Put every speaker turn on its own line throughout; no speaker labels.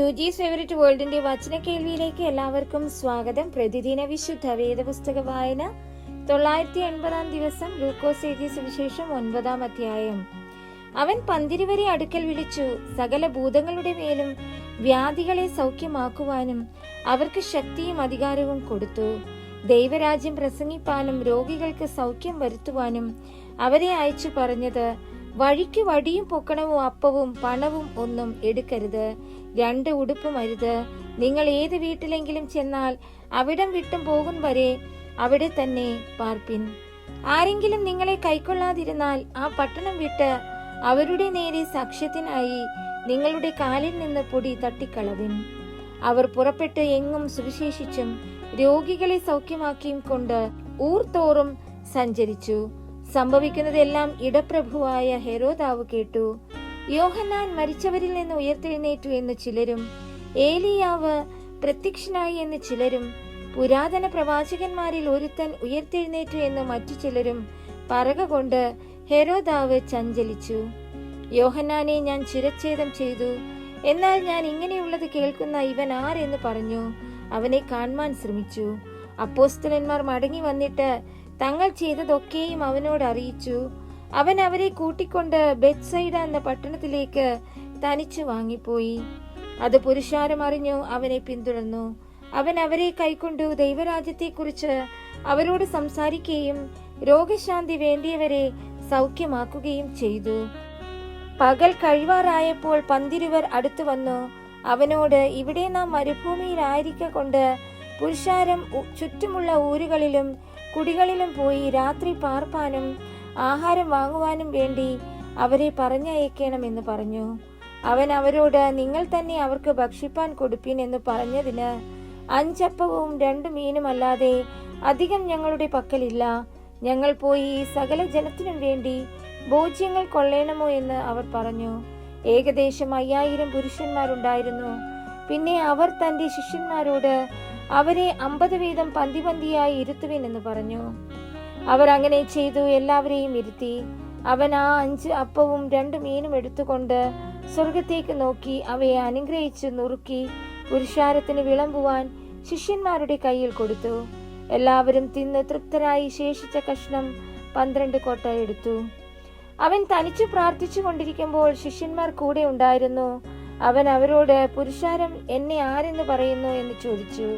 യുജീസ് favourite വേൾഡിന്റെ വചന കേൾവിയിലേക്ക് എല്ലാവർക്കും സ്വാഗതം. പ്രതിദിന വിശുദ്ധ വേദപുസ്തക വായന 980 ദിവസം. ലൂക്കോസ് എഴുതിയ സുവിശേഷം 9 അധ്യായം. അവൻ പന്തിരുവരെ അടുക്കൽ വിളിച്ചു സകല ഭൂതങ്ങളുടെ മേലും വ്യാധികളെ സൗഖ്യമാക്കുവാനും അവർക്ക് ശക്തിയും അധികാരവും കൊടുത്തു. ദൈവരാജ്യം പ്രസംഗിപ്പാനും രോഗികൾക്ക് സൗഖ്യം വരുത്തുവാനും അവരെ അയച്ചു പറഞ്ഞത്, വഴിക്ക് വടിയും പൊക്കണവും അപ്പവും പണവും ഒന്നും എടുക്കരുത്, 2 ഉടുപ്പും അരുത്. നിങ്ങൾ ഏത് വീട്ടിലെങ്കിലും ചെന്നാൽ അവിടം വിട്ടും പോകും വരെ അവിടെ തന്നെ പാർപ്പിൻ. ആരെങ്കിലും നിങ്ങളെ കൈക്കൊള്ളാതിരുന്നാൽ ആ പട്ടണം വിട്ട് അവരുടെ നേരെ സാക്ഷ്യത്തിനായി നിങ്ങളുടെ കാലിൽ നിന്ന് പൊടി തട്ടിക്കളവിൻ. അവർ പുറപ്പെട്ട് എങ്ങും സുവിശേഷിച്ചും രോഗികളെ സൗഖ്യമാക്കിയും കൊണ്ട് ഊർ തോറും സഞ്ചരിച്ചു. സംഭവിക്കുന്നതെല്ലാം ഇടപ്രഭുവായ ഹെരോദാവ് കേട്ടു. യോഹന്നാൻ മരിച്ചവരിൽ നിന്ന് ഉയർത്തെഴുന്നേറ്റു എന്ന് ചിലരും, ഏലിയാവ് പ്രത്യക്ഷനായി എന്ന് ചിലരും, പുരാതന പ്രവാചകന്മാരിൽ ഒരുത്തൻ ഉയർത്തെഴുന്നേറ്റു എന്ന് മറ്റു ചിലരും പറകൊണ്ട് ഹെരോദാവ് ചഞ്ചലിച്ചു. യോഹന്നാനെ ഞാൻ ശിരച്ഛേദം ചെയ്തു, എന്നാൽ ഞാൻ ഇങ്ങനെയുള്ളത് കേൾക്കുന്ന ഇവൻ ആരെന്ന് പറഞ്ഞു അവനെ കാണുവാൻ ശ്രമിച്ചു. അപ്പോസ്തലന്മാർ മടങ്ങി വന്നിട്ട് തങ്ങൾ ചെയ്തതൊക്കെയും അവനോട് അറിയിച്ചു. അവൻ അവരെ കൂട്ടിക്കൊണ്ട് ബെത്സൈഡ എന്ന പട്ടണത്തിലേക്ക് തനിച്ചു വാങ്ങിപ്പോയി. അത് പുരുഷാരം അറിഞ്ഞു അവനെ പിന്തുടർന്നു. അവൻ അവരെ കൈക്കൊണ്ടു ദൈവരാജ്യത്തെക്കുറിച്ച് അവരോട് സംസാരിക്കുകയും രോഗശാന്തി വേണ്ടിയവരെ സൗഖ്യമാക്കുകയും ചെയ്തു. പകൽ കഴിവാറായപ്പോൾ പന്തിരുവർ അടുത്തു വന്നു അവനോട്, ഇവിടെ നാം മരുഭൂമിയിലായിരിക്കൊണ്ട് പുരുഷാരം ചുറ്റുമുള്ള ഊരുകളിലും കുടികളിലും പോയി രാത്രി പാർപ്പാനും ആഹാരം വാങ്ങുവാനും വേണ്ടി അവരെ പറഞ്ഞയക്കണമെന്ന് പറഞ്ഞു. അവൻ അവരോട്, നിങ്ങൾ തന്നെ അവർക്ക് ഭക്ഷിപ്പാൻ കൊടുപ്പീൻ എന്ന് പറഞ്ഞതിന്, 5 അപ്പവും 2 മീനും അല്ലാതെ അധികം ഞങ്ങളുടെ പക്കലില്ല. ഞങ്ങൾ പോയി സകല ജനത്തിനും വേണ്ടി ഭോജ്യങ്ങൾ കൊള്ളേണമോ എന്ന് അവർ പറഞ്ഞു. ഏകദേശം 5000 പുരുഷന്മാരുണ്ടായിരുന്നു. പിന്നെ അവർ തന്റെ ശിഷ്യന്മാരോട്, അവരെ 50 വീതം പന്തിയായി ഇരുത്തുവിൻ എന്ന് പറഞ്ഞു. അവർ അങ്ങനെ ചെയ്തു, എല്ലാവരെയും ഇരുത്തി. അവൻ ആ 5 അപ്പവും 2 മീനും എടുത്തുകൊണ്ട് സ്വർഗത്തേക്ക് നോക്കി അവയെ അനുഗ്രഹിച്ചു നുറുക്കി പുരുഷാരത്തിന് വിളമ്പുവാൻ ശിഷ്യന്മാരുടെ കയ്യിൽ കൊടുത്തു. എല്ലാവരും തിന്ന് തൃപ്തരായി ശേഷിച്ച കഷ്ണം 12 കൊട്ട എടുത്തു. അവൻ തനിച്ചു പ്രാർത്ഥിച്ചു കൊണ്ടിരിക്കുമ്പോൾ ശിഷ്യന്മാർ കൂടെ ഉണ്ടായിരുന്നു. അവൻ അവരോട്, പുരുഷാരം എന്നെ ആരെന്ന് പറയുന്നു എന്ന് ചോദിച്ചു.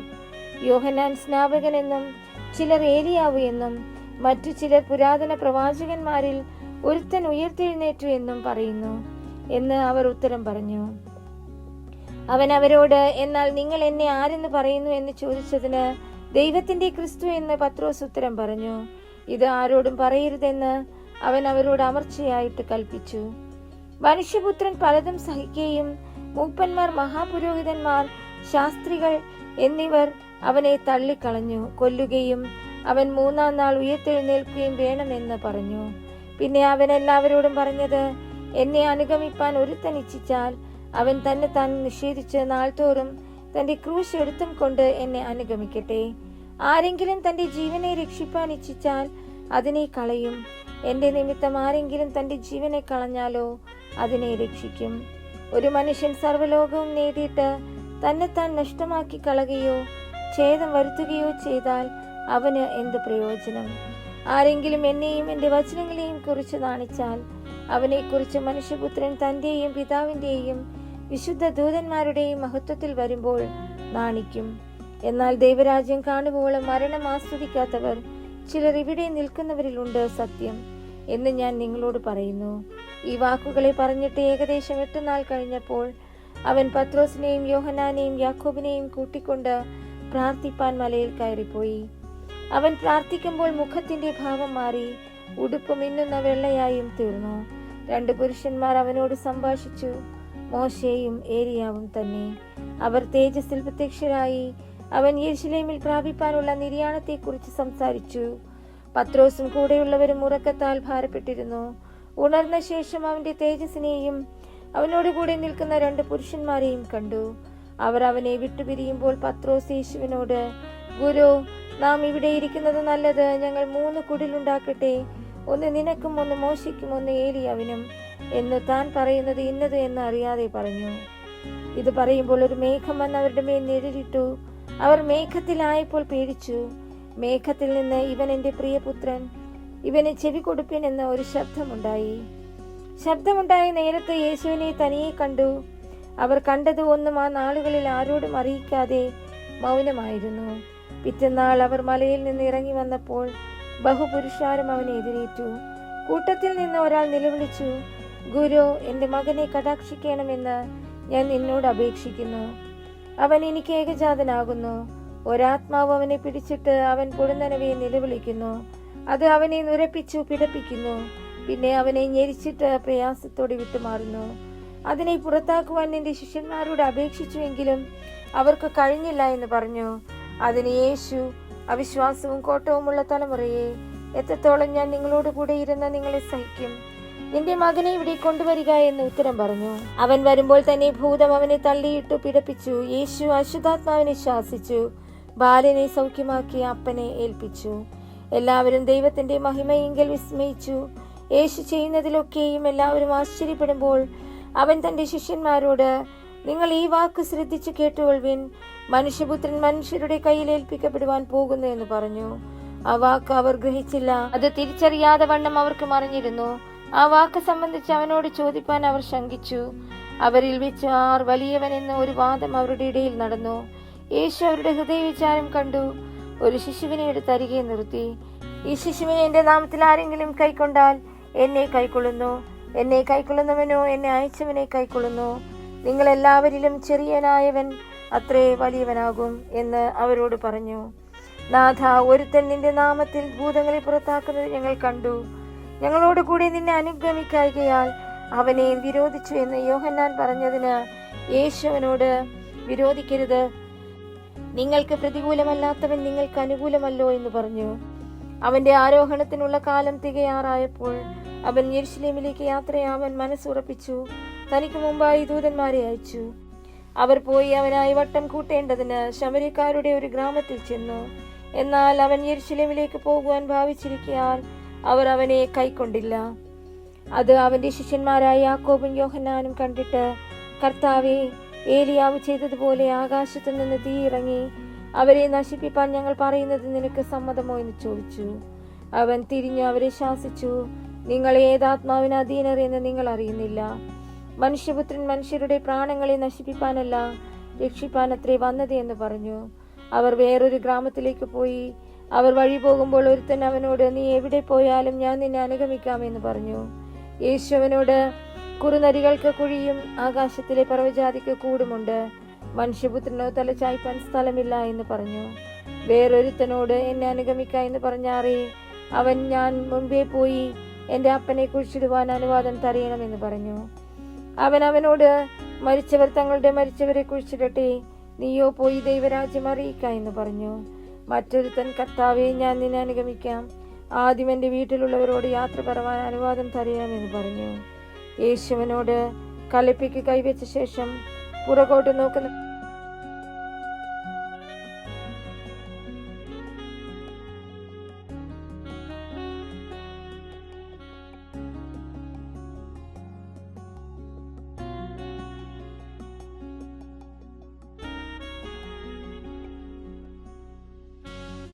യോഹന്നാൻ സ്നാപകൻ എന്നും ചിലർ ഏലിയാവ് എന്നും മറ്റു ചിലർ പുരാതന പ്രവാചകന്മാരിൽ ഒരുത്തൻ ഉയർത്തെഴുന്നേറ്റു എന്നും പറയുന്നു എന്ന് അവർ ഉത്തരം പറഞ്ഞു. അവൻ അവരോട്, എന്നാൽ നിങ്ങൾ എന്നെ ആരെന്ന് പറയുന്നു എന്ന് ചോദിച്ചതിന്, ദൈവത്തിന്റെ ക്രിസ്തു എന്ന് പത്രോസ് ഉത്തരം പറഞ്ഞു. ഇത് ആരോടും പറയരുതെന്ന് അവൻ അവരോട് അമർച്ചയായിട്ട് കൽപ്പിച്ചു. മനുഷ്യപുത്രൻ പലതും സഹിക്കുകയും മൂപ്പന്മാർ, മഹാപുരോഹിതന്മാർ, ശാസ്ത്രികൾ എന്നിവർ അവനെ തള്ളിക്കളഞ്ഞു, കൊല്ലുകയും അവൻ 3-ാം നാൾ ഉയർത്തെഴുന്നേൽക്കുകയും വേണമെന്ന് പറഞ്ഞു. പിന്നെ അവൻ എല്ലാവരോടും പറഞ്ഞത്, എന്നെ അനുഗമിപ്പാൻ ഒരുത്തൻ ഇച്ഛിച്ചാൽ അവൻ തന്നെ താൻ നിഷേധിച്ച് നാൾതോറും തന്റെ ക്രൂശ് എടുത്തും കൊണ്ട് എന്നെ അനുഗമിക്കട്ടെ. ആരെങ്കിലും തന്റെ ജീവനെ രക്ഷിപ്പാൻ ഇച്ഛിച്ചാൽ അതിനെ കളയും. എന്റെ നിമിത്തം ആരെങ്കിലും തന്റെ ജീവനെ കളഞ്ഞാലോ അതിനെ രക്ഷിക്കും. ഒരു മനുഷ്യൻ സർവ്വലോകവും നേടിയിട്ട് തന്നെത്താൻ നഷ്ടമാക്കി കളയുകയോ ഛേദം വരുത്തുകയോ ചെയ്താൽ അവന് എന്ത് പ്രയോജനം? ആരെങ്കിലും എന്നെയും എന്റെ വചനങ്ങളെയും കുറിച്ച് നാണിച്ചാൽ അവനെക്കുറിച്ച് മനുഷ്യപുത്രൻ തന്റെയും പിതാവിന്റെയും വിശുദ്ധ ദൂതന്മാരുടെയും മഹത്വത്തിൽ വരുമ്പോൾ നാണിക്കും. എന്നാൽ ദൈവരാജ്യം കാണുവോളം മരണം ആസ്വദിക്കാത്തവർ ചിലർ ഇവിടെ നിൽക്കുന്നവരിലുണ്ട് സത്യം എന്ന് ഞാൻ നിങ്ങളോട് പറയുന്നു. ഈ വാക്കുകളെ പറഞ്ഞിട്ട് ഏകദേശം 8 നാൾ കഴിഞ്ഞപ്പോൾ അവൻ പത്രോസിനെയും യോഹന്നാനെയും യാക്കോബിനെയും കൂട്ടിക്കൊണ്ട് പ്രാർത്ഥിപ്പാൻ മലയിൽ കയറിപ്പോയി. അവൻ പ്രാർത്ഥിക്കുമ്പോൾ മുഖത്തിന്റെ ഭാവം മാറി ഉടുപ്പ് മിന്നുന്ന വെള്ളയായും തീർന്നു. 2 പുരുഷന്മാർ അവനോട് സംഭാഷിച്ചു, മോശയും ഏലിയാവും തന്നെ. അവർ തേജസ്സിൽ പ്രത്യക്ഷരായി അവൻ യെരുശലേമിൽ പ്രാപിപ്പാനുള്ള നിര്യാണത്തെ കുറിച്ച് സംസാരിച്ചു. പത്രോസും കൂടെയുള്ളവരും ഉറക്കത്താൽ ഭാരപ്പെട്ടിരുന്നു. ഉണർന്ന ശേഷം അവന്റെ തേജസ്സിനെയും അവനോട് കൂടെ നിൽക്കുന്ന 2 പുരുഷന്മാരെയും കണ്ടു. അവർ അവനെ വിട്ടുപിരിയുമ്പോൾ പത്രോസ് യേശുവിനോട്, ഗുരു, നാം ഇവിടെ ഇരിക്കുന്നത് നല്ലത്. ഞങ്ങൾ 3 കുടിലുണ്ടാക്കട്ടെ, ഒന്ന് നിനക്കും ഒന്ന് മോശയ്ക്കും ഒന്ന് ഏലിയാവിനും എന്ന് താൻ പറയുന്നത് ഇന്നത് എന്ന് അറിയാതെ പറഞ്ഞു. ഇത് പറയുമ്പോൾ ഒരു മേഘം വന്ന് അവരുടെ മേൽ നിഴലിട്ടു. അവർ മേഘത്തിലായപ്പോൾ പേടിച്ചു. മേഘത്തിൽ നിന്ന്, ഇവൻ എന്റെ പ്രിയപുത്രൻ, ഇവന് ചെവി കൊടുപ്പിൻ എന്ന ഒരു ശബ്ദമുണ്ടായ നേരത്ത് യേശുവിനെ തനിയെ കണ്ടു. അവർ കണ്ടത് ഒന്നും ആ നാളുകളിൽ ആരോടും അറിയിക്കാതെ മൗനമായിരുന്നു. പിറ്റന്നാൾ അവർ മലയിൽ നിന്ന് ഇറങ്ങി വന്നപ്പോൾ ബഹുപുരുഷാരം അവനെ എതിരേറ്റു. കൂട്ടത്തിൽ നിന്ന് ഒരാൾ നിലവിളിച്ചു, ഗുരു, എന്റെ മകനെ കടാക്ഷിക്കണമെന്ന് ഞാൻ നിന്നോട് അപേക്ഷിക്കുന്നു. അവൻ എനിക്ക് ഏകജാതനാകുന്നു. ഒരാത്മാവ് അവനെ പിടിച്ചിട്ട് അവൻ പൊടുന്നനവെ നിലവിളിക്കുന്നു. അത് അവനെ നുരപ്പിച്ചു പിടപ്പിക്കുന്നു. പിന്നെ അവനെ ഞെരിച്ചിട്ട് പ്രയാസത്തോടെ വിട്ടുമാറുന്നു. അതിനെ പുറത്താക്കുവാൻ നിന്റെ ശിഷ്യന്മാരോട് അപേക്ഷിച്ചുവെങ്കിലും അവർക്ക് കഴിഞ്ഞില്ല എന്ന് പറഞ്ഞു. അതിന് യേശു, അവിശ്വാസവും കോട്ടവുമുള്ള തലമുറയെ, എത്രത്തോളം ഞാൻ നിങ്ങളോട് കൂടെ ഇരുന്ന് നിങ്ങളെ സഹിക്കും? നിന്റെ മകനെ ഇവിടെ കൊണ്ടുവരിക എന്ന് ഉത്തരം പറഞ്ഞു. അവൻ വരുമ്പോൾ തന്നെ ഭൂതം അവനെ തള്ളിയിട്ടു പിടപ്പിച്ചു. യേശു അശുദ്ധാത്മാവിനെ ശാസിച്ചു. ബാലനെ സൗഖ്യമാക്കി അപ്പനെ ഏൽപ്പിച്ചു. എല്ലാവരും ദൈവത്തിന്റെ മഹിമയെങ്കിൽ വിസ്മയിച്ചു. യേശു ചെയ്യുന്നതിലൊക്കെയും എല്ലാവരും ആശ്ചര്യപ്പെടുമ്പോൾ അവൻ തന്റെ ശിഷ്യന്മാരോട്, നിങ്ങൾ ഈ വാക്ക് ശ്രദ്ധിച്ചു കേട്ടുകൊള്ളുവിൻ. മനുഷ്യപുത്രൻ മനുഷ്യരുടെ കയ്യിൽ ഏൽപ്പിക്കപ്പെടുവാൻ പോകുന്നു എന്ന് പറഞ്ഞു. ആ വാക്ക് അവർ ഗ്രഹിച്ചില്ല. അത് തിരിച്ചറിയാതെ വണ്ണം അവർക്ക് മറിഞ്ഞിരുന്നു. ആ വാക്ക് സംബന്ധിച്ച് അവനോട് ചോദിപ്പാൻ അവർ ശങ്കിച്ചു. അവരിൽ വെച്ച് ആർ വലിയവൻ എന്ന ഒരു വാദം അവരുടെ ഇടയിൽ നടന്നു. യേശു അവരുടെ ഹൃദയവിചാരം കണ്ടു. ഒരു ശിശുവിനെ എടുത്ത് അരികെ നിർത്തി. ഈ ശിശുവിനെ എന്റെ നാമത്തിൽ ആരെങ്കിലും കൈക്കൊണ്ടാൽ എന്നെ കൈക്കൊള്ളുന്നു. എന്നെ കൈക്കൊള്ളുന്നവനോ എന്നെ അയച്ചവനെ കൈക്കൊള്ളുന്നു. നിങ്ങൾ എല്ലാവരിലും ചെറിയനായവൻ അത്രേ വലിയവനാകും എന്ന് അവരോട് പറഞ്ഞു. നാഥ, ഒരുത്തൻ നിന്റെ നാമത്തിൽ ഭൂതങ്ങളെ പുറത്താക്കുന്നത് ഞങ്ങൾ കണ്ടു. ഞങ്ങളോട് കൂടി നിന്നെ അനുഗമിക്കായികയാൽ അവനെ വിരോധിച്ചു എന്ന് യോഹന്നാൻ പറഞ്ഞതിന് യേശു അവനോട്, വിരോധിക്കരുത്, നിങ്ങൾക്ക് പ്രതികൂലമല്ലാത്തവൻ നിങ്ങൾക്ക് അനുകൂലമല്ലോ എന്ന് പറഞ്ഞു. അവന്റെ ആരോഹണത്തിനുള്ള കാലം തികയാറായപ്പോൾ അവൻ യെരുശലേമിലേക്ക് യാത്രയാവാൻ മനസ്സുറപ്പിച്ചു. തനിക്ക് മുമ്പായി ദൂതന്മാരെ അയച്ചു. അവർ പോയി അവനായി വട്ടം കൂട്ടേണ്ടതിന് ശമര്യക്കാരുടെ ഒരു ഗ്രാമത്തിൽ ചെന്നു. എന്നാൽ അവൻ യെരുശലേമിലേക്ക് പോകുവാൻ ഭാവിച്ചിരിക്കയാൽ അവർ അവനെ കൈക്കൊണ്ടില്ല. അത് അവന്റെ ശിഷ്യന്മാരായ യാക്കോബും യോഹന്നാനും കണ്ടിട്ട്, കർത്താവേ, ഏലിയാവ് ചെയ്തതുപോലെ ആകാശത്തു നിന്ന് തീ ഇറങ്ങി അവരെ നശിപ്പിപ്പാൻ ഞങ്ങൾ പറയുന്നത് നിനക്ക് സമ്മതമോ എന്ന് ചോദിച്ചു. അവൻ തിരിഞ്ഞു അവരെ ശാസിച്ചു, നിങ്ങൾ ഏതാത്മാവിന് അധീനർ എന്ന് നിങ്ങൾ അറിയുന്നില്ല. മനുഷ്യപുത്രൻ മനുഷ്യരുടെ പ്രാണങ്ങളെ നശിപ്പിപ്പാനല്ല, രക്ഷിപ്പാനത്രേ വന്നത് എന്ന് പറഞ്ഞു. അവർ വേറൊരു ഗ്രാമത്തിലേക്ക് പോയി. അവർ വഴി പോകുമ്പോൾ ഒരുത്തൻ അവനോട്, നീ എവിടെ പോയാലും ഞാൻ നിന്നെ അനുഗമിക്കാമെന്ന് പറഞ്ഞു. യേശു അവനോട്, കുറുനരികൾക്ക് കുഴിയും ആകാശത്തിലെ പറവജാതിക്ക് കൂടുമുണ്ട്, മനുഷ്യപുത്രനോ തല ചായ്പാൻ സ്ഥലമില്ല എന്ന് പറഞ്ഞു. വേറൊരുത്തനോട്, എന്നെ അനുഗമിക്ക എന്ന് പറഞ്ഞാറേ അവൻ, ഞാൻ മുൻപേ പോയി എന്റെ അപ്പനെ കുഴിച്ചിടുവാൻ അനുവാദം തരയണമെന്ന് പറഞ്ഞു. അവൻ അവനോട്, മരിച്ചവർ തങ്ങളുടെ മരിച്ചവരെ കുഴിച്ചിടട്ടെ, നീയോ പോയി ദൈവരാജ്യം അറിയിക്ക എന്ന് പറഞ്ഞു. മറ്റൊരുത്തൻ, കർത്താവേ, ഞാൻ നിന്നെ അനുഗമിക്കാം, ആദ്യം എന്റെ വീട്ടിലുള്ളവരോട് യാത്ര പറവാൻ അനുവാദം തരയണമെന്ന് പറഞ്ഞു. യേശുവിനോട് കലപ്പയ്ക്ക് കൈവച്ച ശേഷം പുറകോട്ട് നോക്കുന്ന